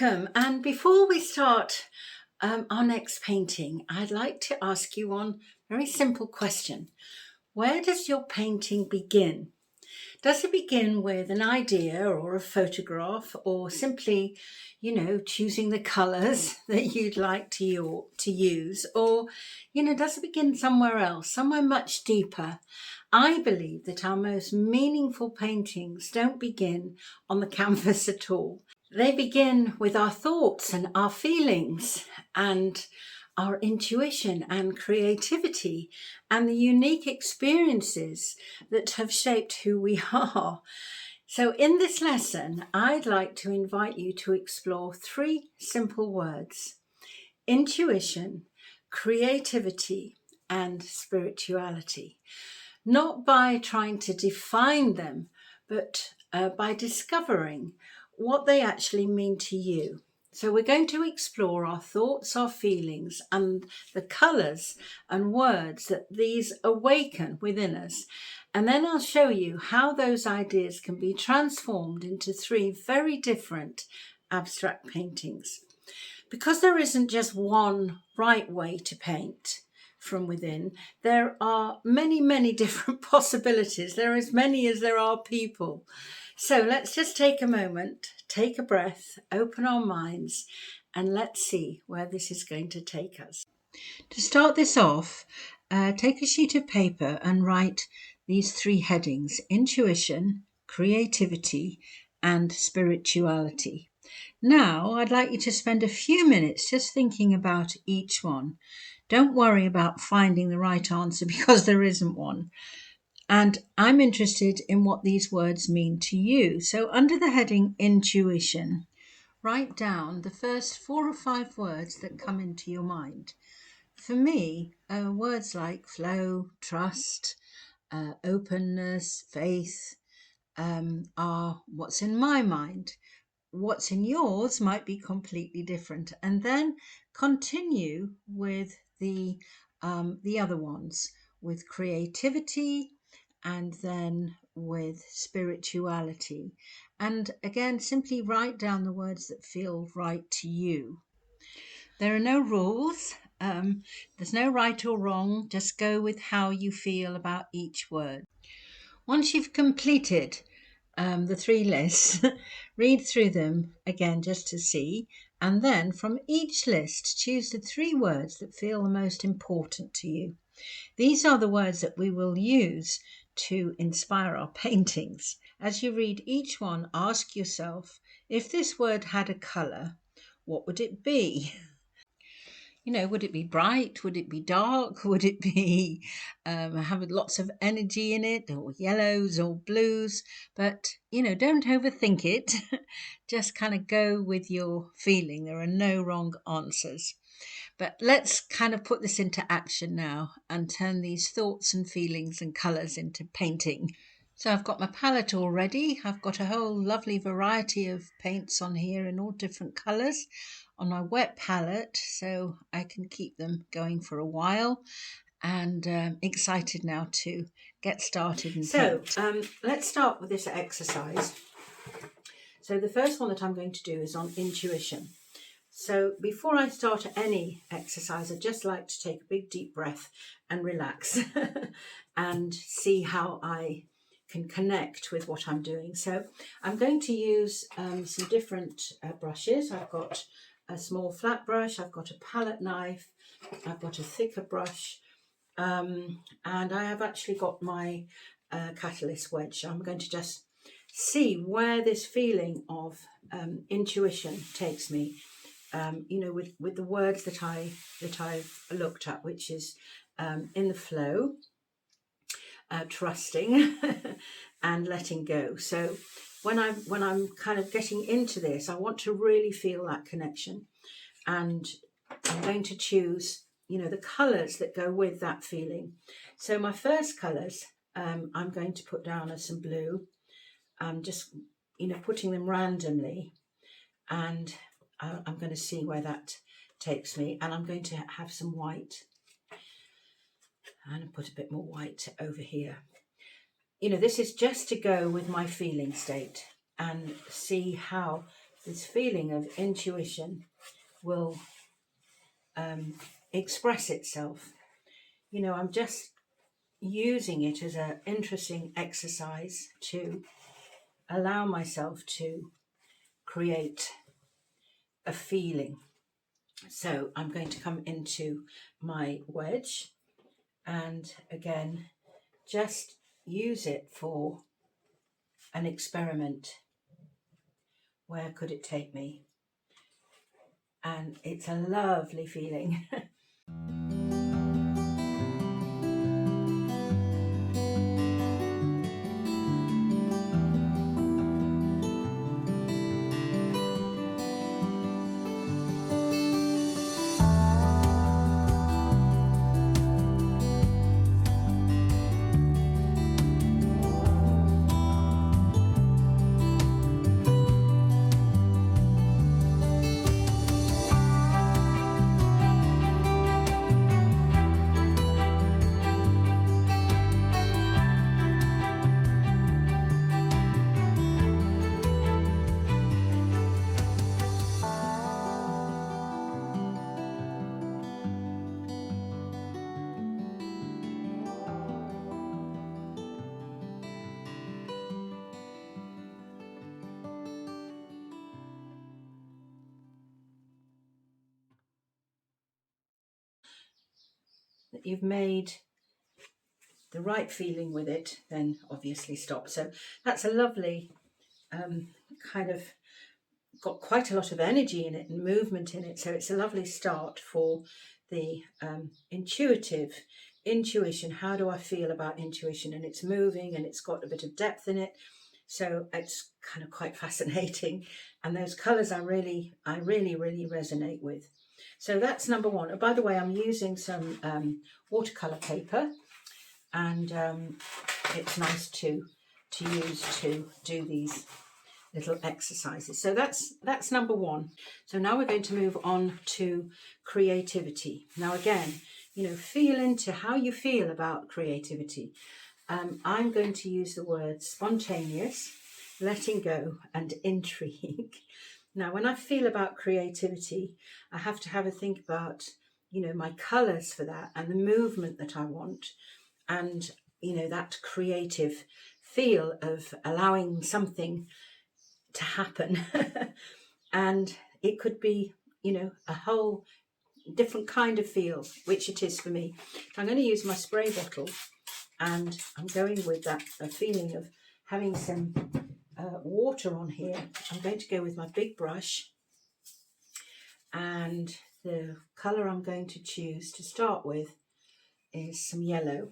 Welcome. And before we start our next painting, I'd like to ask you one very simple question. Where does your painting begin? Does it begin with an idea or a photograph, or simply, choosing the colours that you'd like to use? Or, does it begin somewhere else, somewhere much deeper? I believe that our most meaningful paintings don't begin on the canvas at all. They begin with our thoughts and our feelings and our intuition and creativity and the unique experiences that have shaped who we are. So in this lesson, I'd like to invite you to explore three simple words: intuition, creativity, and spirituality. Not by trying to define them, but by discovering what they actually mean to you. So we're going to explore our thoughts, our feelings, and the colours and words that these awaken within us. And then I'll show you how those ideas can be transformed into three very different abstract paintings. Because there isn't just one right way to paint from within, there are many, many different possibilities. There are as many as there are people. So let's just take a moment, take a breath, open our minds, and let's see where this is going to take us. To start this off, take a sheet of paper and write these three headings: intuition, creativity, and spirituality. Now, I'd like you to spend a few minutes just thinking about each one. Don't worry about finding the right answer because there isn't one. And I'm interested in what these words mean to you. So under the heading intuition, write down the first 4 or 5 words that come into your mind. For me, words like flow, trust, openness, faith are what's in my mind. What's in yours might be completely different. And then continue with the other ones, with creativity, and then with spirituality. And again, simply write down the words that feel right to you. There are no rules. There's no right or wrong. Just go with how you feel about each word. Once you've completed the 3 lists, read through them again just to see, and then from each list choose the 3 words that feel the most important to you. These are the words that we will use to inspire our paintings. As you read each one, ask yourself, if this word had a colour, what would it be? Would it be bright? Would it be dark? Would it be have lots of energy in it, or yellows or blues? But, don't overthink it. Just kind of go with your feeling. There are no wrong answers. But let's kind of put this into action now and turn these thoughts and feelings and colours into painting. So I've got my palette all ready. I've got a whole lovely variety of paints on here in all different colours on my wet palette, so I can keep them going for a while, and excited now to get started and paint. Let's start with this exercise. So the first one that I'm going to do is on intuition. So before I start any exercise, I'd just like to take a big deep breath and relax and see how I can connect with what I'm doing. So I'm going to use some different brushes. I've got a small flat brush, I've got a palette knife, I've got a thicker brush, and I have actually got my catalyst wedge. I'm going to just see where this feeling of intuition takes me. With the words that I've looked at, which is in the flow, trusting, and letting go. So when I'm kind of getting into this, I want to really feel that connection, and I'm going to choose the colours that go with that feeling. So my first colours I'm going to put down as some blue. I'm just putting them randomly, and I'm going to see where that takes me, and I'm going to have some white and put a bit more white over here. This is just to go with my feeling state and see how this feeling of intuition will express itself. You know, I'm just using it as an interesting exercise to allow myself to create a feeling. So I'm going to come into my wedge and again just use it for an experiment. Where could it take me? And it's a lovely feeling. That you've made the right feeling with it, then obviously stop. So that's a lovely kind of got quite a lot of energy in it and movement in it. So it's a lovely start for the intuition. How do I feel about intuition? And it's moving and it's got a bit of depth in it. So it's kind of quite fascinating. And those colours I really resonate with. So that's number one. Oh, by the way, I'm using some watercolour paper, and it's nice to use to do these little exercises. So that's number one. So now we're going to move on to creativity. Now again, you know, feel into how you feel about creativity. I'm going to use the words spontaneous, letting go, and intrigue. Now, when I feel about creativity, I have to have a think about, you know, my colours for that and the movement that I want, and, you know, that creative feel of allowing something to happen. And it could be, you know, a whole different kind of feel, which it is for me. So I'm going to use my spray bottle, and I'm going with that feeling of having some water on here. I'm going to go with my big brush, and the colour I'm going to choose to start with is some yellow.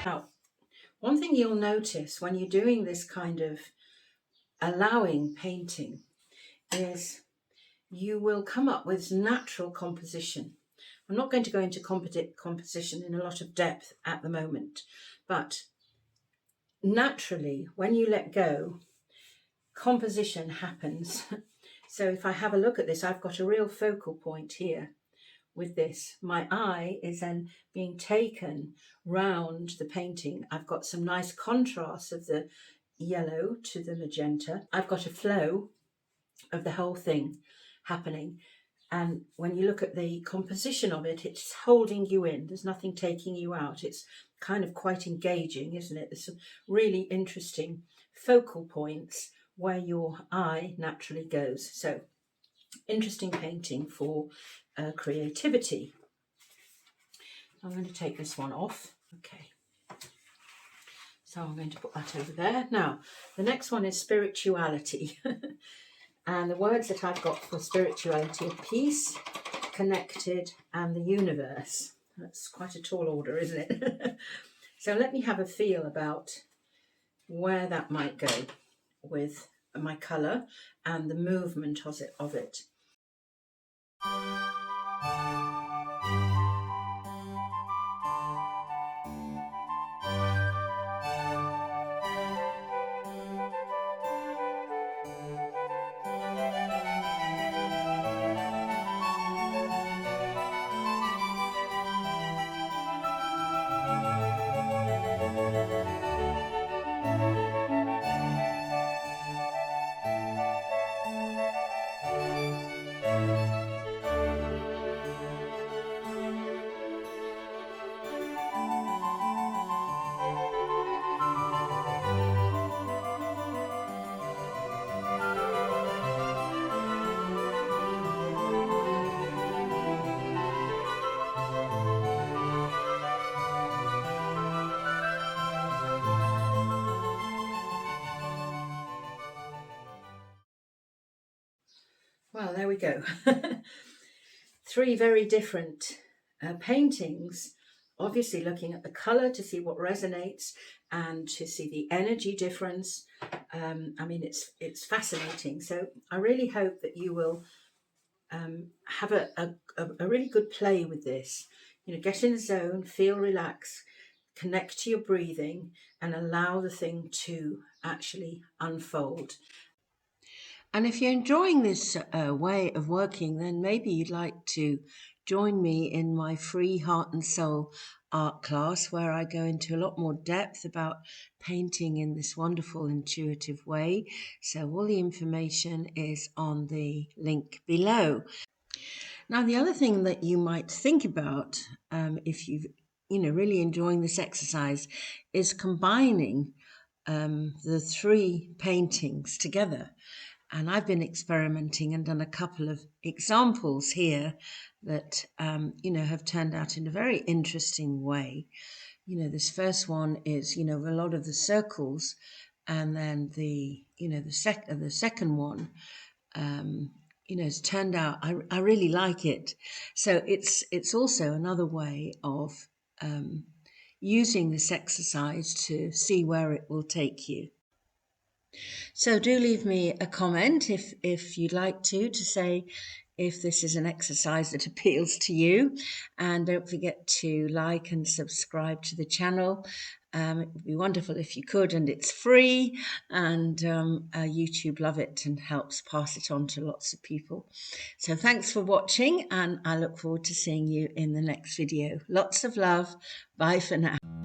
Now, one thing you'll notice when you're doing this kind of allowing painting is you will come up with natural composition. I'm not going to go into composition in a lot of depth at the moment, but naturally, when you let go, composition happens. So if I have a look at this, I've got a real focal point here with this. My eye is then being taken round the painting. I've got some nice contrast of the yellow to the magenta. I've got a flow of the whole thing happening. And when you look at the composition of it, it's holding you in. There's nothing taking you out. It's kind of quite engaging, isn't it? There's some really interesting focal points where your eye naturally goes. So interesting painting for creativity. I'm going to take this one off. Okay. So I'm going to put that over there. Now, the next one is spirituality. And the words that I've got for spirituality are peace, connected, and the universe. That's quite a tall order, isn't it? So let me have a feel about where that might go with my colour and the movement of it. Well, there we go. 3 very different paintings, obviously looking at the colour to see what resonates and to see the energy difference. I mean, it's fascinating. So I really hope that you will have a really good play with this. You know, get in the zone, feel relaxed, connect to your breathing, and allow the thing to actually unfold. And if you're enjoying this way of working, then maybe you'd like to join me in my free Heart and Soul art class, where I go into a lot more depth about painting in this wonderful, intuitive way. So all the information is on the link below. Now, the other thing that you might think about, if you've really enjoying this exercise, is combining the 3 paintings together. And I've been experimenting and done a couple of examples here that, have turned out in a very interesting way. This first one is, a lot of the circles, and then the second one, it's turned out, I really like it. So it's also another way of using this exercise to see where it will take you. So do leave me a comment if you'd like to say if this is an exercise that appeals to you. And don't forget to like and subscribe to the channel. It would be wonderful if you could, and it's free, and YouTube love it and helps pass it on to lots of people. So thanks for watching, and I look forward to seeing you in the next video. Lots of love. Bye for now.